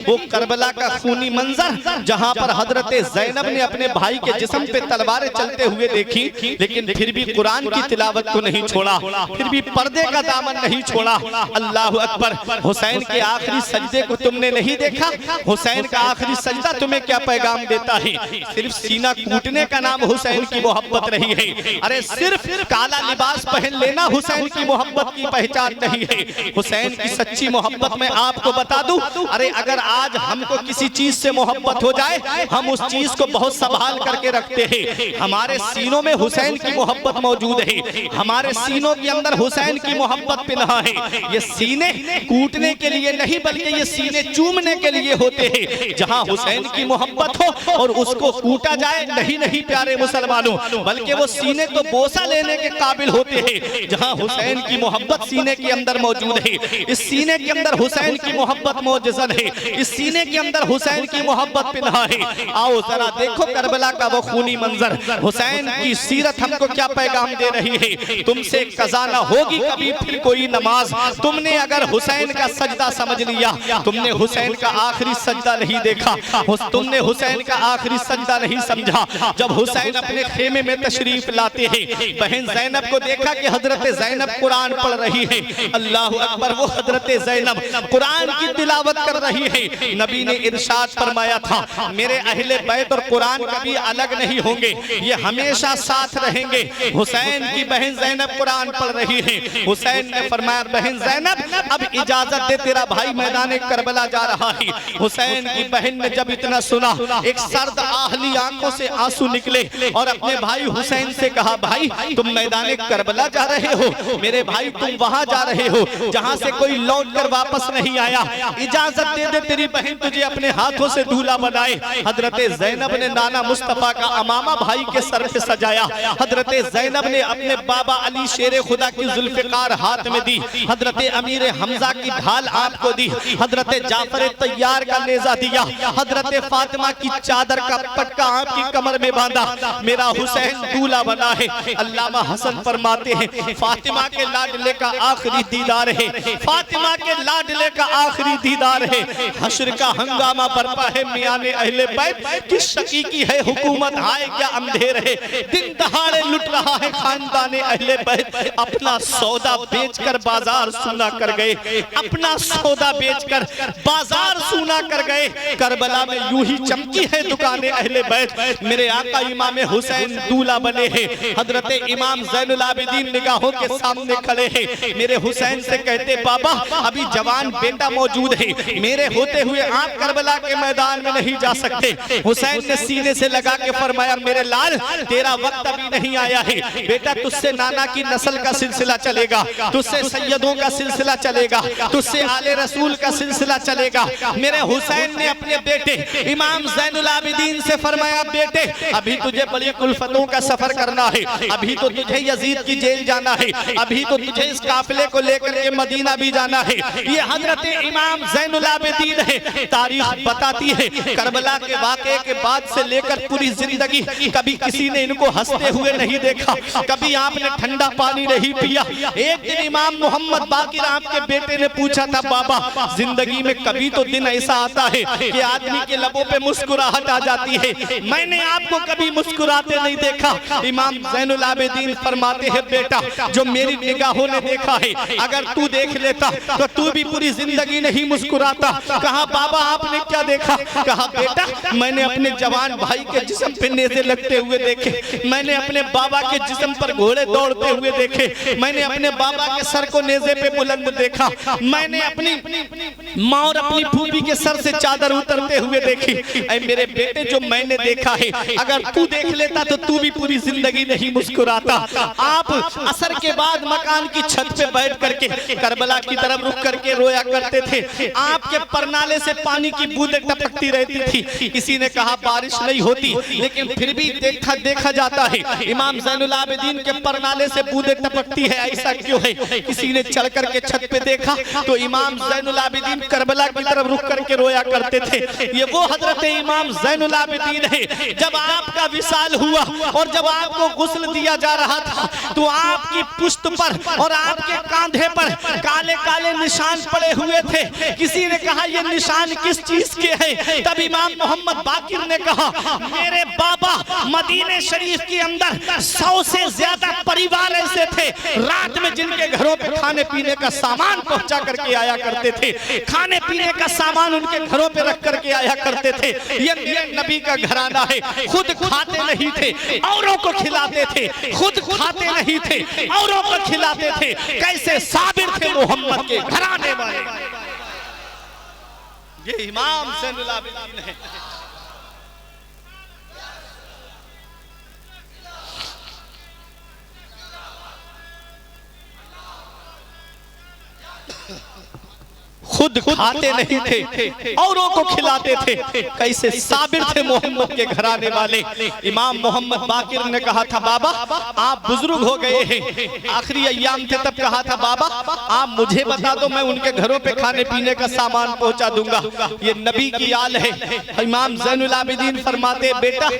वो करबला का खूनी मंजर जहां पर हजरत ज़ैनब ने अपने भाई के जिस्म पे तलवारें चलते हुए देखी, लेकिन फिर भी कुरान की तिलावत को नहीं छोड़ा, फिर भी पर्दे का दामन नहीं छोड़ा। अल्लाह अकबर। हुसैन के आखिरी सजदे को तुमने नहीं देखा? हुसैन का आखिरी सजदा तुम्हें क्या पैगाम देता है? सिर्फ सीना कूटने का नाम हुसैन की मोहब्बत नहीं है। अरे सिर्फ काला लिबास पहन लेना हुसैन की मोहब्बत की पहचान नहीं है। हुसैन की सच्ची मोहब्बत मैं आपको बता दूं, अरे अगर आज हमको किसी चीज से मोहब्बत हो जाए, हम उस चीज को बहुत संभाल करके रखते हैं। हमारे सीनों में हुसैन की मोहब्बत मौजूद है, हमारे सीनों के अंदर हुसैन की मोहब्बत पिन्हा है। ये सीने कूटने के लिए नहीं, बल्कि ये सीने चूमने के लिए होते हैं। जहां हुसैन की मोहब्बत हो और उसको कूटा जाए, नहीं नहीं प्यारे मुसलमानों, बल्कि वो सीने तो बोसा लेने के काबिल होते हैं। जहां हुसैन की मोहब्बत सीने के अंदर मौजूद है, इस सीने के अंदर हुसैन की मोहब्बत मौजूद है, इस सीने के अंदर हुसैन की मोहब्बत पिन्हा है। आओ जरा देखो करबला का वो खूनी मंजर, हुसैन की सीरत हमको क्या पैगाम दे रही है। तुमसे कज़ा न होगी कभी फिर कोई नमाज, तुमने अगर हुसैन का सजदा समझ लिया, तुमने हुसैन का आखिरी सजदा नहीं देखा, तुमने हुसैन का आखिरी सजदा नहीं समझा। जब हुसैन अपने खेमे में तशरीफ लाते हैं, बहन ज़ैनब को देखा कि हजरत ज़ैनब कुरान पढ़ रही है। अल्लाह अकबर। वो हजरत ज़ैनब कुरान की तिलावत कर रही है। नबी ने इरशाद फरमाया था, मेरे अहले बैत और कुरान कभी अलग नहीं होंगे, ये हमेशा साथ रहेंगे। हुसैन की बहन ज़ैनब कुरान पढ़ रही है। हुसैन ने फरमाया, बहन ज़ैनब अब इजाजत दे, तेरा भाई मैदान करबला जा रहा है। हुसैन की बहन ने जब इतना सुना, एक सर्द आहली आंखों से आंसू निकले और अपने भाई हुसैन से कहा, भाई तुम मैदान करबला जा रहे हो, मेरे भाई तुम वहां जा रहे हो जहां से कोई लौट कर वापस नहीं आया, इजाजत दे दे तेरी बहन तुझे अपने हाथों से दूल्हा बनाए। हजरत ज़ैनब ने नाना मुस्तफा का अमामा भाई के सर पे सजाया। हजरत ज़ैनब ने अपने बाबा अली शेरे खुदा की जुल्फ़िकार हाथ में दी, हजरत अमीर हमजा की ढाल आपको दी, हजरत जाफर तैयार का नेजा दिया, हजरत फातिमा की चादर का पटका आपकी कमर में बांधा। मेरा हुसैन दूल्हा बना है। अल्लामा हसन फरमाते हैं, फातिमा के लाडले का आखिरी दीदार है, फातिमा के लाडले का आखिरी दीदार है। हश्र का हंगामा बरपा है मियाने अहले बैत, किस शकीकी है हुकूमत, आए क्या अंधेर है, दिन दहाड़े लुट रहा है खानदाने अहले बैत। अपना सौदा बेचकर बाजार सूना कर गए, अपना सौदा बेचकर बाजार सूना कर गए। करबला में यूं ही चमकी है दुकानें अहले बैत। मेरे आका इमाम हुसैन दूल्हा बने हैं। हजरत इमाम ज़ैनुल आबिदीन निगाहों के सामने खड़े हैं। मेरे हुसैन से कहते, बाबा अभी जवान बेटा मौजूद है, मेरे होते हुए आप करबला के मैदान में नहीं जा सकते। हुसैन ने सीने से लगा के फरमाया, मेरे लाल तेरा वक्त अभी नहीं आया है बेटा, तुझसे नाना की नस्ल का सिलसिला चलेगा, तुझसे सैयदों का सिलसिला चलेगा, तुझसे आले रसूल का सिलसिला चलेगा। मेरे हुसैन ने अपने बेटे इमाम ज़ैनुल आबिदीन से फरमाया, बेटे अभी तुझे बड़ी कुल्फतों का सफर करना है, अभी तो तुझे यजीद की जेल जाना है, अभी तो तुझे इस काफिले को लेकर के मदीना भी जाना है। ये हजरत इमाम ज़ैनुल आबिदीन है। तारीख बताती है करबला के वाक़े के बाद से लेकर पूरी जिंदगी कभी किसी ने इनको हंसते हुए नहीं देखा, कभी आपने ठंडा पानी नहीं पिया। एक दिन इमाम मोहम्मद बाकिर आपके बेटे ने पूछा था, बाबा जिंदगी में कभी तो दिन ऐसा आता है कि आदमी के लबों पे मुस्कुराहट आ जाती है, मैंने आपको कभी मुस्कुराते नहीं देखा। इमाम ज़ैनुल आबिदीन फरमाते हैं, बेटा जो मेरी निगाहों ने देखा है, अगर तू देख लेता तो तू भी पूरी जिंदगी नहीं मुस्कुराता। कहा, बाबा आपने क्या देखा? कहा, बेटा मैंने अपने जवान भाई के जिस्म पे नेज़े लगते हुए देखे, मैंने अपने बाबा के जिस्म पर घोड़े दौड़ते हुए देखे, मैंने अपने बाबा के सर को नेज़े पे बुलंद देखा, मैंने अपनी माँ और अपनी फूफी के सर से चादर उतरते हुए देखी। ऐ मेरे बेटे जो मैंने देखा है, अगर तू देख लेता तो तू भी पूरी जिंदगी नहीं मुस्कुराता। आप असर के बाद मकान की छत पे बैठ करके करबला की तरफ रुक करके रोया करते थे। आपके परनाले से पानी की बूंदें टपकती रहती थी। किसी ने कहा बारिश नहीं होती, लेकिन फिर भी देखा जाता है इमाम ज़ैनुल आबिदीन के परनाले से बूंदें टपकती है, ऐसा क्यों है? किसी ने चढ़ करके छत पे देखा तो इमाम ज़ैनुल आबिदीन करबला की तरफ रुक करके रोया करते थे। ये वो हजरत इमाम ज़ैनुल आबिदीन है। जब आपका विसाल हुआ और जब आपको गुस्ल दिया जा रहा था तो आपकी पुश्त पर और आपके कांधे पर काले काले निशान पड़े हुए थे। किसी ने कहा ये निशान किस चीज के हैं? तब इमाम मोहम्मद बाकिर ने कहा, मेरे बाबा मदीने शरीफ के अंदर 100 से ज्यादा परिवार ऐसे थे रात में जिनके घरों पे खाने पीने का सामान पहुंचा करके आया करते थे, खाने पीने का सामान उनके घरों पे रख करके आया करते थे। ये नबी का घराना है। खुद खाते नहीं थे, औरों को खिलाते थे, खुद खाते नहीं थे, औरों को खिलाते थे। कैसे साबिर थे मोहम्मद के घराने वाले। ये इमाम ज़ैनुल आबिदीन है। खुद खाते नहीं थे, औरों को खिलाते थे। कैसे साबिर थे मोहम्मद के घराने वाले। इमाम मोहम्मद बाकिर ने कहा था, बाबा आप बुजुर्ग हो गए हैं, आखिरी अय्याम थे, तब कहा था बाबा आप मुझे बता दो, मैं उनके घरों पे खाने पीने का सामान पहुंचा दूंगा। ये नबी की आल है। इमाम ज़ैनुल आबिदीन फरमाते, बेटा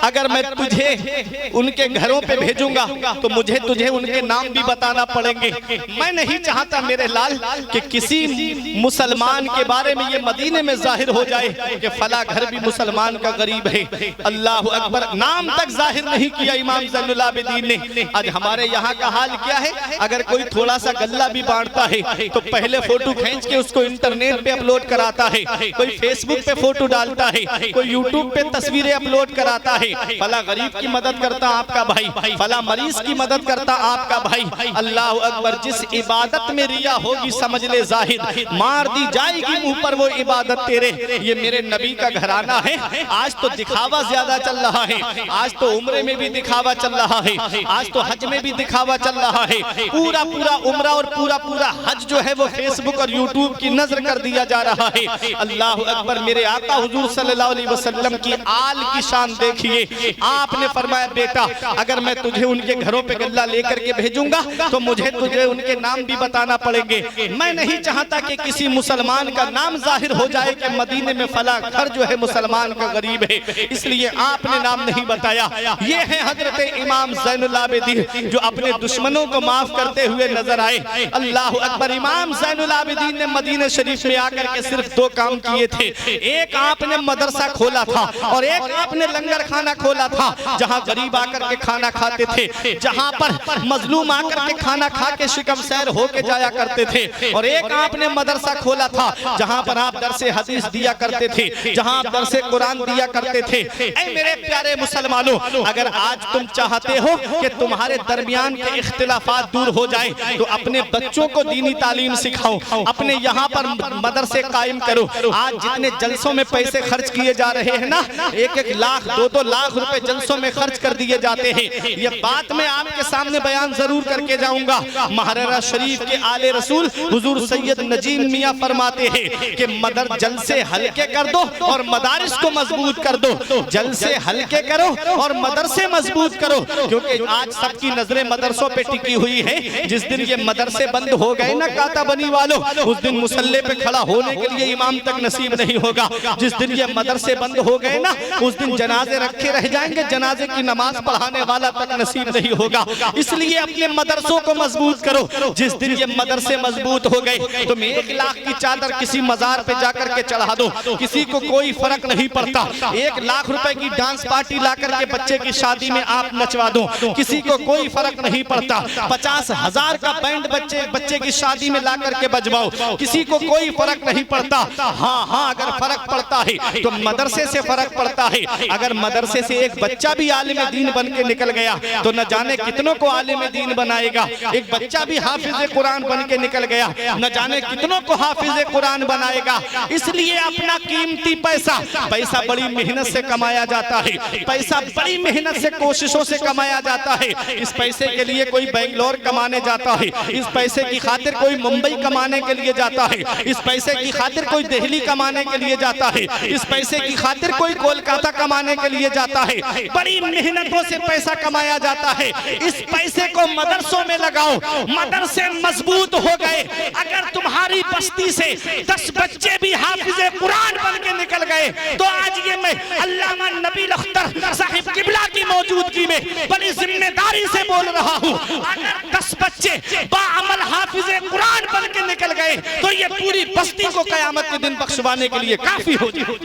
अगर मैं तुझे उनके घरों पे भेजूंगा तो मुझे तुझे उनके नाम भी बताना पड़ेंगे। मैं नहीं चाहता मेरे लाल कि किसी मुसलमान के बारे में ये मदीने में जाहिर हो जाए कि फला घर भी मुसलमान का गरीब है। अल्लाह अकबर, नाम तक जाहिर नहीं किया इमाम ज़ैनुल आबिदीन ने। आज हमारे यहाँ का हाल क्या है? अगर कोई थोड़ा सा गल्ला भी बांटता है तो पहले फोटो खींच के उसको इंटरनेट पे अपलोड कराता है, कोई फेसबुक पे फोटो डालता है, कोई यूट्यूब पे तस्वीरें अपलोड कराता है। फला गरीब की मदद करता आपका भाई, फला मरीज की मदद करता आपका भाई। अल्लाह अकबर, जिस इबादत में रिया होगी समझ ले जाहिद, मार दी जाएगी मुंह पर वो इबादत तेरे। ये मेरे नबी का घराना है। आज तो दिखावा ज्यादा चल रहा है, आज तो उम्रे में भी दिखावा चल रहा है, आज तो हज में भी दिखावा चल रहा है। पूरा पूरा उम्रा और पूरा पूरा हज जो है वो फेसबुक और यूट्यूब की नजर कर दिया जा रहा है। अल्लाह अकबर, मेरे आका हुजूर सल्लल्लाहु अलैहि वसल्लम की आल की शान देखिए। आपने फरमाया, बेटा अगर मैं तुझे उनके घरों पे गल्ला लेकर के भेजूंगा तो मुझे तुझे उनके नाम भी बताना पड़ेंगे। मैं नहीं चाहता कि किसी मुसलमान का नाम जाहिर हो जाए कि मदीने में फला घर जो है मुसलमान का गरीब है, इसलिए आपने नाम नहीं बताया। ये है हजरत इमाम ज़ैनुल आबिदीन जो अपने दुश्मनों को माफ करते हुए नजर आए। अल्लाह अकबर, इमाम ज़ैनुल आबिदीन ने मदीने शरीफ में आकर के सिर्फ 2 काम किए थे। एक आपने मदरसा खोला था और एक आपने लंगर खाना खोला था, जहां गरीब आकर के खाना खाते थे, जहां पर मजलूम आकर के खाना खा के शिकम सैर होके जाया करते थे। और एक आपने मदरसा खोला था जहां पर आप दरसे हदीस दिया करते थे, जहां आप दरसे कुरान दिया करते थे। ऐ मेरे प्यारे मुसलमानों, अगर आज तुम चाहते हो कि तुम्हारे दरमियान के इख्तिलाफात दूर हो जाए तो अपने बच्चों को दीनी तालीम सिखाओ, अपने यहाँ पर मदरसे कायम करो। आज जितने जलसों में पैसे खर्च किए जा रहे हैं ना, 1-1 लाख 2-2 लाख रुपए जलसों में खर्च कर दिए जाते हैं। ये बात मैं आपके सामने बयान जरूर करके जाऊंगा। महाराजा शरीफ के आले रसूल हुजूर सैयद नजीम मियां फरमाते हैं कि मदर जलसे हल्के कर दो और मदारिस को मजबूत कर दो। जलसे हल्के करो और मदरसे मजबूत करो, क्योंकि आज सबकी नजरें मदरसों पे टिकी हुई है। जिस दिन ये मदरसे बंद हो गए ना काता बनी वालों, उस दिन मुसल्ले पे खड़ा होने के लिए इमाम तक नसीब नहीं होगा। जिस दिन ये मदरसे बंद हो गए ना, उस दिन जनाजे रखे रह जाएंगे, जनाजे की नमाज पढ़ाने वाला तक नसीब नहीं होगा। इसलिए अपने मदरसों को मजबूत करो। जिस दिन ये मदरसे मजबूत हो गए, तुम 1 लाख की चादर किसी मजार पे जाकर के चढ़ा दो, किसी को कोई फर्क नहीं पड़ता। 1 लाख रुपए की डांस पार्टी लाकर के बच्चे की शादी में आप नचवा दो, किसी को कोई फर्क नहीं पड़ता। 50,000 का बैंड बच्चे की शादी में लाकर के बजवाओ, किसी को कोई फर्क नहीं पड़ता। हाँ, अगर फर्क पड़ता है तो मदरसे से फर्क पड़ता है। अगर मदरसे से एक बच्चा भी आलिम दीन बन के निकल गया तो न जाने कितनों को आलिम दीन बनाएगा। एक बच्चा भी हाफिज कुरान बन के निकल गया, न जाने कितनों को हाफिज कुरान बनाएगा। इसलिए अपना कीमती पैसा बड़ी मेहनत से कमाया जाता है, पैसा बड़ी मेहनत से कोशिशों से कमाया जाता है। इस पैसे के लिए कोई बेंगलोर कमाने जाता है, इस पैसे की खातिर कोई मुंबई कमाने के लिए जाता है, इस पैसे की खातिर कोई दिल्ली कमाने के लिए जाता है, इस पैसे की खातिर कोई कोलकाता कमाने के लिए जाता है। बड़ी मेहनतों से पैसा कमाया जाता है। इस पैसे को मदरसों में लगाओ, मदरसे मजबूत हो गए। अगर तुम्हारी बस्ती से 10 बच्चे भी हाफिज कुरान बन के निकल गए गए। तो आज ये मैं अल्लामा नबील अख्तर साहिब किबला की मौजूदगी में बड़ी जिम्मेदारी से बोल रहा हूँ, अगर 10 बच्चे बाअमल हाफिज़े कुरान बन के निकल गए तो ये पूरी बस्ती को कयामत के दिन बख्शवाने के लिए काफी हो जाए।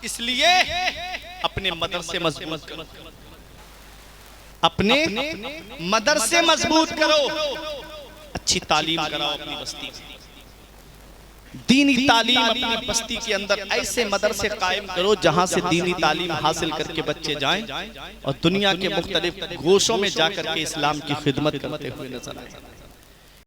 इसलिए अपने मदरसे मजबूत करो, अपने मदरसे मजबूत करो, अच्छी तालीम कराओ अपनी बस्ती, दीनी तालीम अपनी बस्ती के अंदर ऐसे मदरसे कायम करो जहां से दीनी तालीम हासिल करके बच्चे जाएं और दुनिया के मुख्तलिफ गोशों में जाकर के इस्लाम की खिदमत करते हुए नजर आए।